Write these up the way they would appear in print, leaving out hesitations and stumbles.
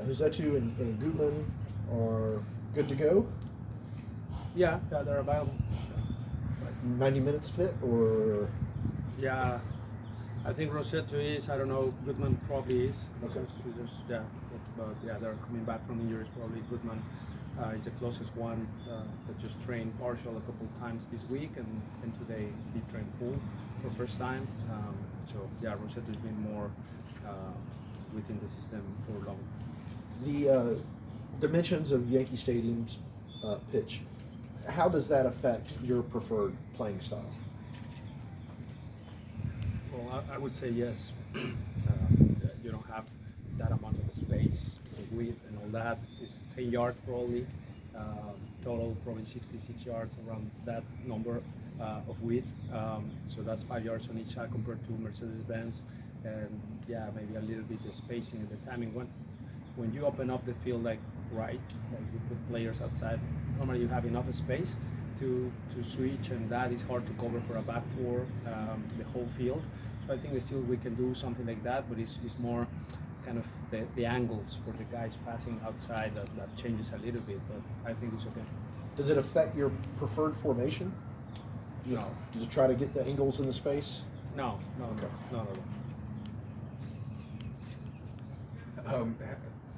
Huzetu and Gutman are good to go. Yeah, they're available. 90 minutes fit, or Yeah, I think Rossetto is. I don't know. Goodman probably is. Okay. Yeah, but yeah, they're coming back from injuries. Probably Goodman is the closest one that just trained partial a couple of times this week, and today he trained full for first time. So yeah, Rossetto's been more within the system for long. the dimensions of Yankee Stadium's pitch, how does that affect your preferred playing style? Well, I would say yes. You don't have that amount of space, width, and all that. It's 10 yards probably. Total probably 66 yards around that number of width. So that's 5 yards on each side compared to Mercedes-Benz. And yeah, maybe a little bit of spacing and the timing. When you open up the field like you put players outside, normally you have enough space to switch, and that is hard to cover for a back four, the whole field. So I think we can do something like that, but it's more kind of the angles for the guys passing outside that changes a little bit, but I think it's okay. Does it affect your preferred formation? No. Does it try to get the angles in the space? No. Okay. No.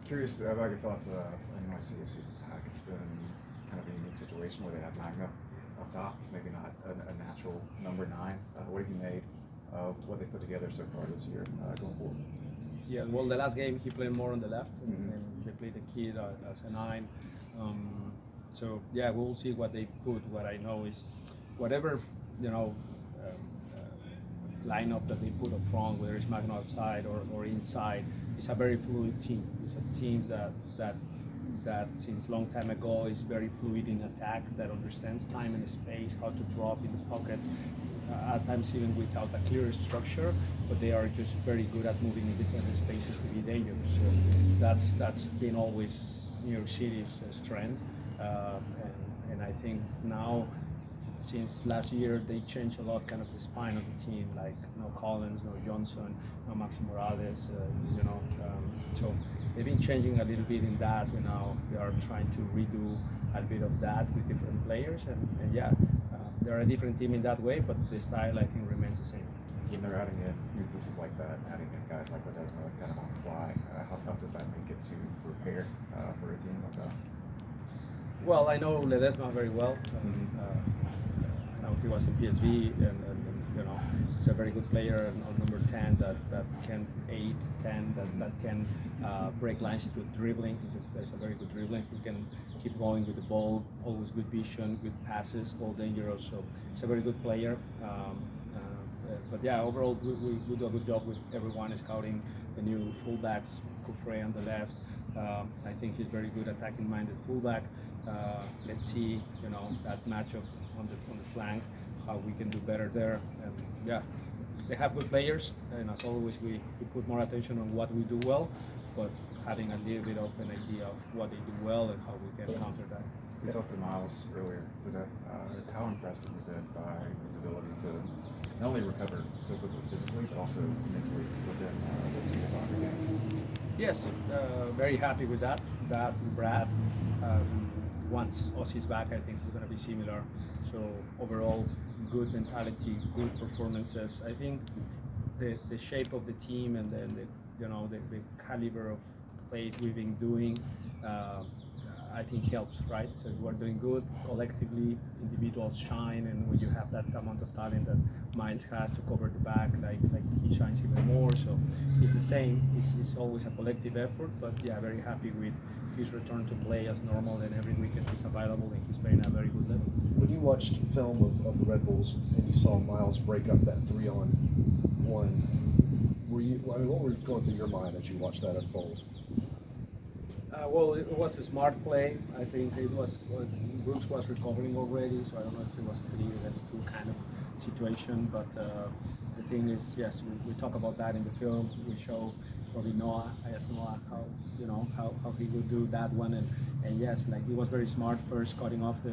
Curious about your thoughts on NYCFC's attack. It's been kind of a unique situation where they have Magna up top. He's maybe not a natural number 9. What have you made of what they put together so far this year going forward? Yeah, well, the last game he played more on the left, Mm-hmm. and they played the kid as a 9. So yeah, we'll see what they put. What I know is whatever lineup that they put up front, whether it's Magno outside or inside, it's a very fluid team. It's a team that since long time ago is very fluid in attack, that understands time and space, how to drop in the pockets, at times even without a clear structure, but they are just very good at moving in different spaces to be dangerous. So that's been always New York City's strength, and I think now, since last year, they changed a lot, kind of the spine of the team, like no Collins, no Johnson, no Maxi Morales, so they've been changing a little bit in that, and now they are trying to redo a bit of that with different players, and yeah, they're a different team in that way, but the style I think remains the same. When they're adding in new pieces like that, adding in guys like Ledesma kind of on the fly, how tough does that make it to prepare for a team like that? Well, I know Ledesma very well. I know he was in PSV, and he's a very good player on number 10 that can 8, 10, that can break lines with dribbling. He's a very good dribbling. He can keep going with the ball, always good vision, good passes, ball dangerous. So he's a very good player. But yeah, overall we do a good job with everyone scouting the new fullbacks. Kufre on the left. I think he's very good attacking-minded fullback. Let's see, that matchup on the flank, how we can do better there. And yeah, they have good players, and as always, we put more attention on what we do well, but having a little bit of an idea of what they do well and how we can counter that. We talked to Miles earlier today. How impressed have you been by his ability to not only recover so quickly physically, but also mentally within the speed of our game? Yes, very happy with that. Brad, once Ossie's back, I think it's going to be similar. So overall, good mentality, good performances. I think the shape of the team and then the caliber of plays we've been doing, I think helps, right? So we're doing good collectively, individuals shine, and when you have that amount of talent that Miles has to cover the back, like he shines even more. So it's the same. It's always a collective effort, but yeah, very happy with his return to play as normal, and every weekend he's available and he's playing at a very good level. When you watched film of the Red Bulls and you saw Miles break up that 3-on-1, what was going through your mind as you watched that unfold? Well, it was a smart play. I think it was Brooks was recovering already, so I don't know if it was 3 against 2 kind of situation. But the thing is, yes, we talk about that in the film. We show probably Noah. I asked Noah how how he would do that one. And yes, like he was very smart first cutting off the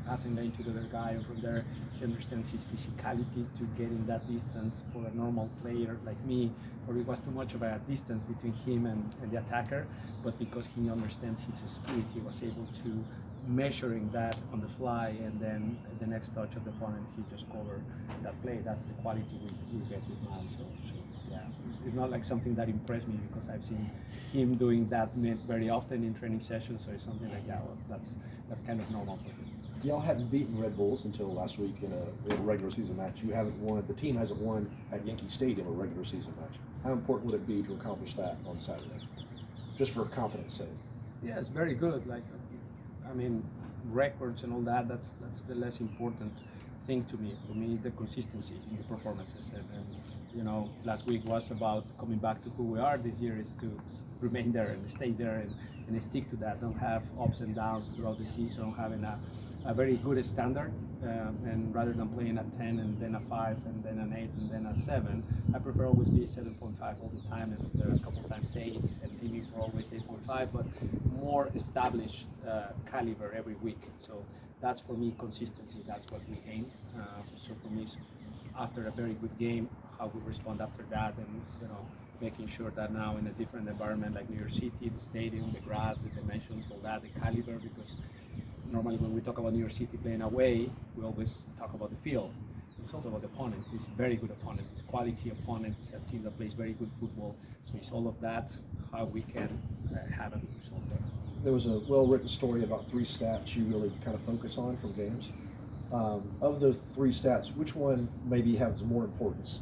passing lane to the other guy, and from there he understands his physicality to get in that distance for a normal player like me, or it was too much of a distance between him and the attacker, but because he understands his speed, he was able to measuring that on the fly, and then the next touch of the opponent, he just covered that play. That's the quality we get with Miles. So yeah, it's not like something that impressed me because I've seen him doing that very often in training sessions. So it's something like, yeah, well, that's kind of normal for him. Y'all hadn't beaten Red Bulls until last week in a regular season match. You haven't won. The team hasn't won at Yankee Stadium a regular season match. How important would it be to accomplish that on Saturday, just for confidence sake? Yeah, it's very good. Like, I mean, records and all that. That's the less important thing to me. For me, it's the consistency in the performances. And you know, last week was about coming back to who we are. This year is to remain there and stay there and stick to that. Don't have ups and downs throughout the season. Having a very good standard, and rather than playing at 10 and then a 5 and then an 8 and then a 7, I prefer always be 7.5 all the time, and there are a couple of times 8 and maybe for always 8.5, but more established caliber every week. So that's for me consistency. That's what we aim. So for me, after a very good game, how we respond after that, and you know, making sure that now in a different environment like New York City, the stadium, the grass, the dimensions, all that, the caliber, because normally when we talk about New York City playing away, we always talk about the field. It's also about the opponent. It's a very good opponent. It's quality opponent. It's a team that plays very good football. So it's all of that, how we can have a good result there. There was a well-written story about 3 stats you really kind of focus on from games. Of those 3 stats, which one maybe has more importance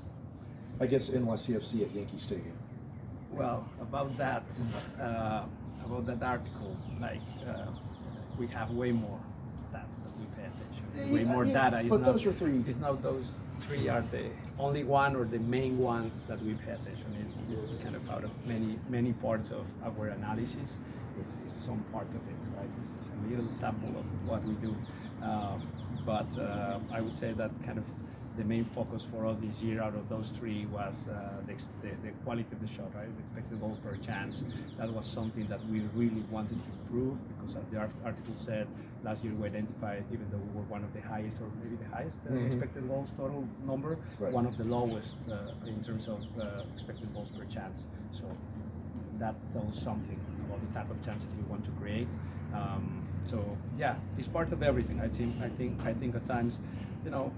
against NYCFC at Yankee Stadium? Well, about that article, like we have way more stats that we pay attention. Way more data. But those are 3. It's not those 3 are the only one or the main ones that we pay attention. Is kind of out of many parts of our analysis. Is some part of it, right? It's a little sample of what we do. But I would say that kind of the main focus for us this year out of those 3 was the quality of the shot, right? The expected goal per chance. That was something that we really wanted to improve because, as the article said, last year we identified, even though we were one of the highest or maybe the highest expected goals total number, right, one of the lowest in terms of expected goals per chance. So that tells something about the type of chances we want to create. So yeah, it's part of everything. I think at times, you know,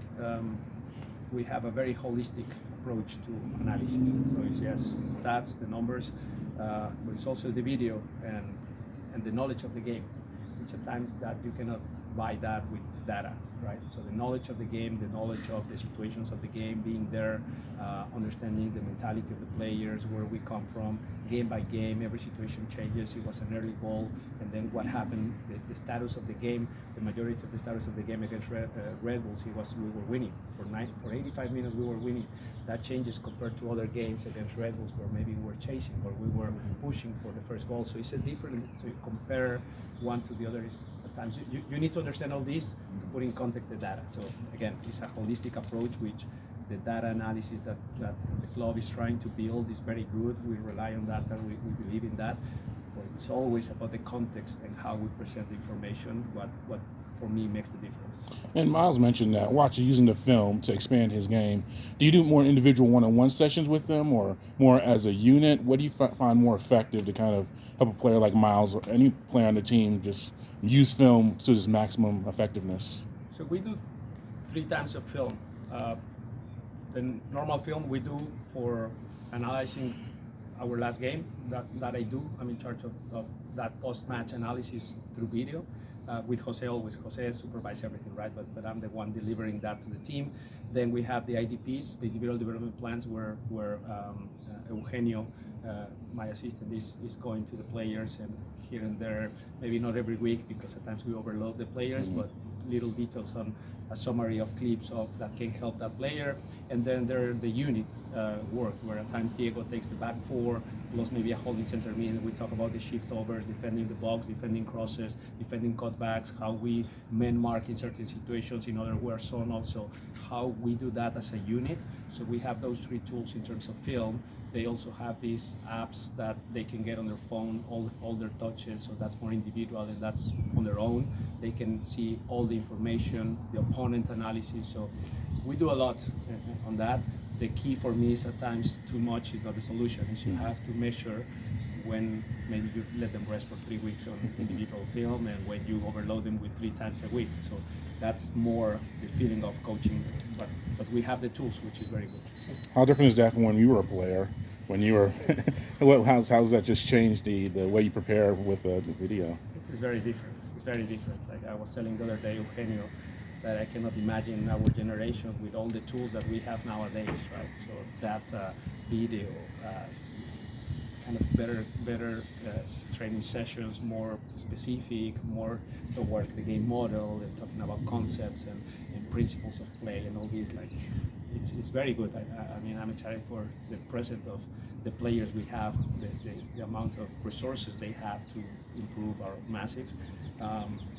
we have a very holistic approach to analysis. So it's yes, stats, the numbers, but it's also the video and the knowledge of the game, which at times that you cannot buy that with data, right? So the knowledge of the game, the knowledge of the situations of the game, being there, understanding the mentality of the players, where we come from, game by game, every situation changes. It was an early goal, and then what happened, the status of the game, the majority of the status of the game against Red Bulls, we were winning. For 85 minutes we were winning. That changes compared to other games against Red Bulls where maybe we were chasing or we were pushing for the first goal. So it's a different, so you compare one to the other. At times you need to understand all this to put in context the data. So again, it's a holistic approach, which the data analysis that the club is trying to build is very good. We rely on that, and we believe in that. But it's always about the context and how we present the information, what for me makes the difference. And Miles mentioned that using the film to expand his game. Do you do more individual one-on-one sessions with them or more as a unit? What do you find more effective to kind of help a player like Miles or any player on the team just use film to its maximum effectiveness? So we do 3 times of film. The normal film we do for analyzing our last game that I do. I'm in charge of that post-match analysis through video. With Jose always. Jose supervises everything, right? But I'm the one delivering that to the team. Then we have the IDPs, the individual development plans, where Eugenio, my assistant, is going to the players and here and there, maybe not every week because at times we overload the players, but little details on a summary of clips that can help that player. And then there are the unit work, where at times Diego takes the back 4, plus maybe a holding center mid. We talk about the shift overs, defending the box, defending crosses, defending cutbacks, how we man mark in certain situations, in other words, also how we do that as a unit. So we have those 3 tools in terms of film they also have these apps that they can get on their phone, all their touches, so that's more individual and that's on their own. They can see all the information, the opponent analysis, so we do a lot on that. The key for me is at times too much is not the solution, is you have to measure when maybe you let them rest for 3 weeks on individual film and when you overload them with 3 times a week. So that's more the feeling of coaching, but we have the tools, which is very good. How different is that from when you were a player? When you were, how's that just changed the way you prepare with the video? It is very different. It's very different. Like I was telling the other day, Eugenio, that I cannot imagine our generation with all the tools that we have nowadays, right? So that video, kind of better training sessions, more specific, more towards the game model, and talking about concepts and principles of play and all these. Like, it's very good. I mean, I'm excited for the present of the players we have, the amount of resources they have to improve are massive.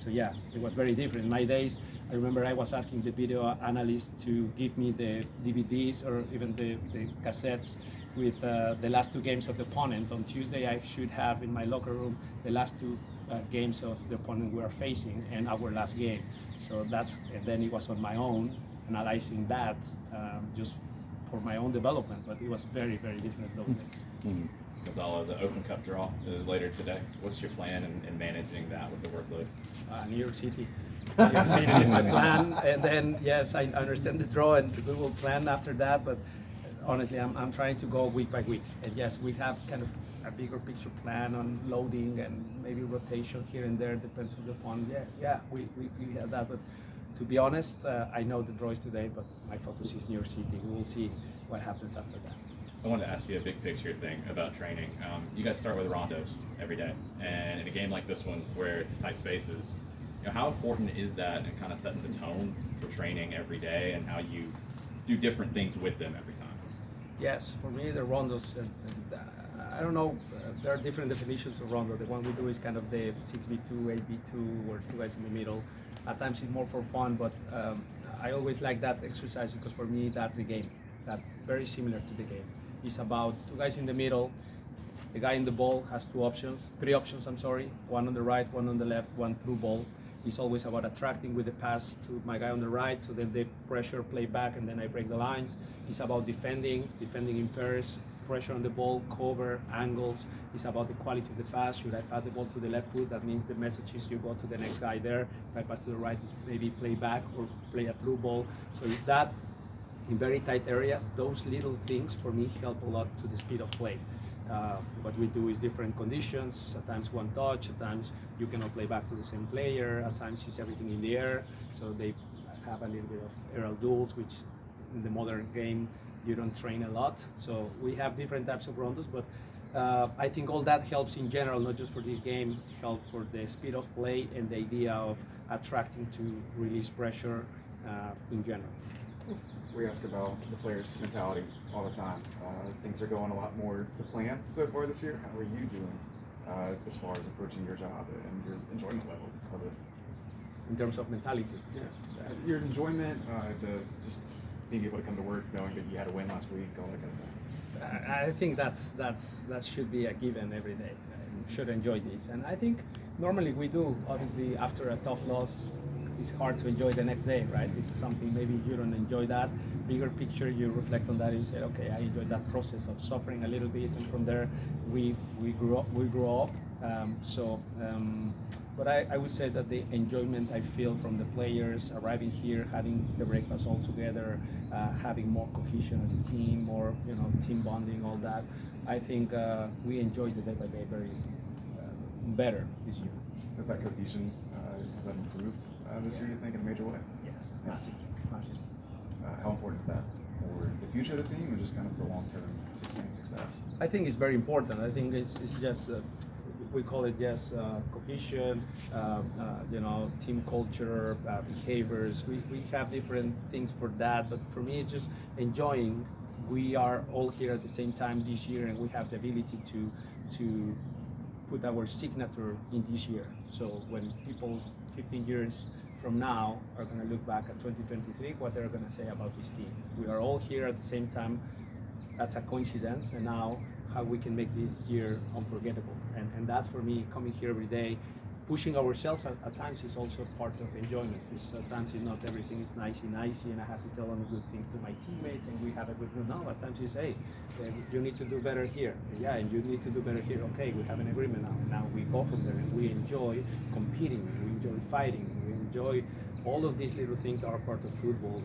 So yeah, it was very different. In my days, I remember I was asking the video analyst to give me the DVDs or even the cassettes with the last 2 games of the opponent. On Tuesday, I should have in my locker room the last 2 games of the opponent we are facing and our last game. So and then it was on my own, analyzing that just for my own development, but it was very, very different those days. Mm-hmm. Gonzalo, the Open Cup draw is later today. What's your plan in managing that with the workload? New York City. New York City is my plan, and then yes, I understand the draw, and we will plan after that. But honestly, I'm trying to go week by week, and yes, we have kind of a bigger picture plan on loading and maybe rotation here and there, depends on the opponent. Yeah, we have that, but to be honest, I know the draw is today, but my focus is New York City. We will see what happens after that. I wanted to ask you a big picture thing about training. You guys start with rondos every day, and in a game like this one where it's tight spaces, how important is that in kind of setting the tone for training every day and how you do different things with them every time? Yes, for me the rondos, I don't know, there are different definitions of rondo. The one we do is kind of the 6v2, 8v2, or 2 guys in the middle. At times it's more for fun, but I always like that exercise because for me that's the game. That's very similar to the game. It's about 2 guys in the middle. The guy in the ball has 3 options, one on the right, one on the left, one through ball. It's always about attracting with the pass to my guy on the right, so then they pressure, play back, and then I break the lines. It's about defending in pairs, pressure on the ball, cover, angles. It's about the quality of the pass. Should I pass the ball to the left foot? That means the message is you go to the next guy there. If I pass to the right, it's maybe play back or play a through ball. So it's that in very tight areas. Those little things for me help a lot to the speed of play. What we do is different conditions. At times one touch, at times you cannot play back to the same player, at times it's everything in the air. So they have a little bit of aerial duels, which in the modern game you don't train a lot. So we have different types of rondos, but I think all that helps in general, not just for this game, help for the speed of play and the idea of attracting to release pressure in general. We ask about the players' mentality all the time. Things are going a lot more to plan so far this year. How are you doing as far as approaching your job and your enjoyment level of it? In terms of mentality? Yeah. Your enjoyment, just being able to come to work knowing that you had a win last week, all that kind of thing. I think that should be a given every day. I should enjoy this, and I think normally we do. Obviously, after a tough loss, it's hard to enjoy the next day, right? It's something maybe you don't enjoy that. Bigger picture, you reflect on that and you say, okay, I enjoyed that process of suffering a little bit, and from there we grew up. But I would say that the enjoyment I feel from the players arriving here, having the breakfast all together, having more cohesion as a team, more team bonding, all that. I think we enjoy the day by day very better this year. Has that cohesion has that improved this year, you think, in a major way? Yes, Yeah. massive. How important is that for the future of the team and just kind of the long-term sustained success? I think it's very important. I think it's just we call it just cohesion, team culture, behaviors. We have different things for that, but for me it's just enjoying. We are all here at the same time this year, and we have the ability to put our signature in this year. So when people 15 years from now are going to look back at 2023, what they're going to say about this team. We are all here at the same time that's a coincidence, and now how we can make this year unforgettable. And that's for me, coming here every day, pushing ourselves at times is also part of enjoyment. Because at times not everything is nicey, and I have to tell them good things to my teammates, and we have a good mood. No, at times you say, you need to do better here. Yeah, and you need to do better here. Okay, we have an agreement now. Now we go from there, and we enjoy competing, we enjoy fighting, we enjoy all of these little things that are part of football.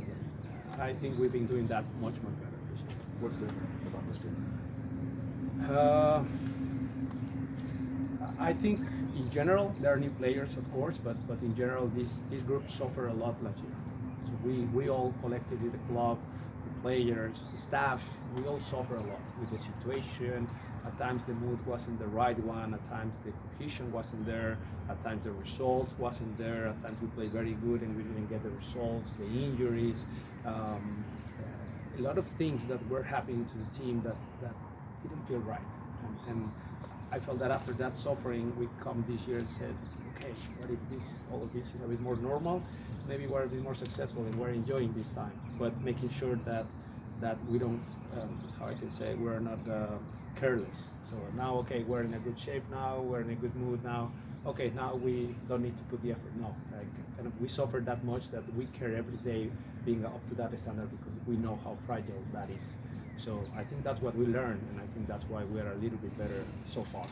I think we've been doing that much better this year. What's different about this group? I think in general there are new players, of course, but in general this group suffered a lot last year. So we all collectively, the club, the players, the staff, we all suffer a lot with the situation. At times the mood wasn't the right one. At times the cohesion wasn't there. At times the results wasn't there. At times we played very good and we didn't get the results. The injuries, a lot of things that were happening to the team that didn't feel right. And I felt that after that suffering, we come this year and said, okay, what if all of this is a bit more normal? Maybe we're a bit more successful and we're enjoying this time, but making sure that we don't, how I can say, we're not careless. So now, okay, we're in a good shape now, we're in a good mood now. Okay, now we don't need to put the effort. No, like kind of we suffered that much that we care every day being up to that standard because we know how fragile that is. So I think that's what we learned, and I think that's why we are a little bit better so far.